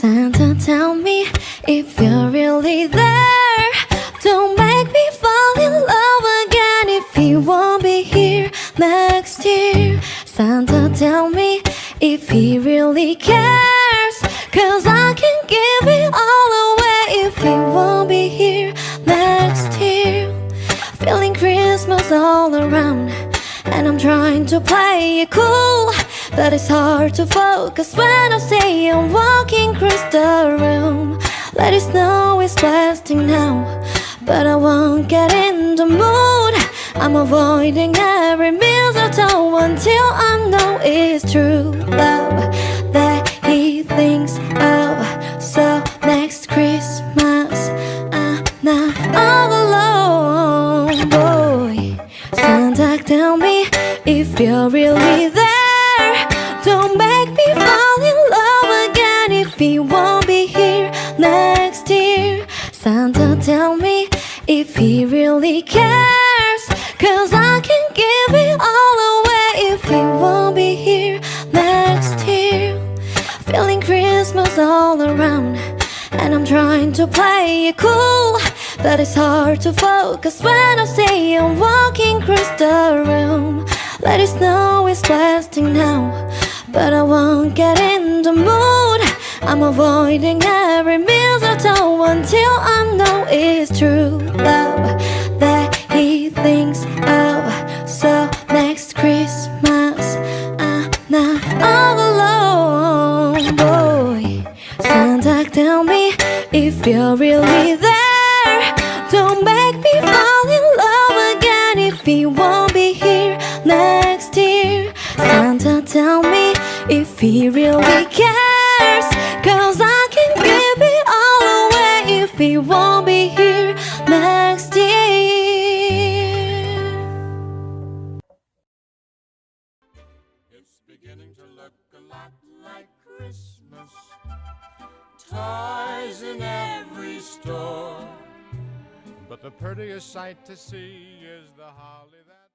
Santa, tell me if you're really there. Don't make me fall in love again if he won't be here next year. Santa, tell me if he really cares, 'cause I can give it all away if he won't be here next year. Feeling Christmas all around, and I'm trying to play it cool, but it's hard to focus when I say I'm walking across the room. Let it snow is blasting now, but I won't get in the mood. I'm avoiding every mistletoe until I know it's true love that he thinks of. So next Christmas I'm not all alone, boy. Santa, tell me if you're really there. Don't make me fall in love again if he won't be here next year. Santa, tell me if he really cares, 'cause I can give it all away if he won't be here next year. Feeling Christmas all around, and I'm trying to play it cool, but it's hard to focus when I say I'm walking across the room. Let it snow is blasting now, but I won't get in the mood. I'm avoiding every mistletoe until I know it's true love that he thinks of. So next Christmas I'm not all alone, boy. Santa, tell me if you're really there. Don't make me fall in love again if he won't be here next year. Santa, tell me if he really cares, 'cause I can give it all away if he won't be here next year. It's beginning to look a lot like Christmas. Toys in every store, but the prettiest sight to see is the holly that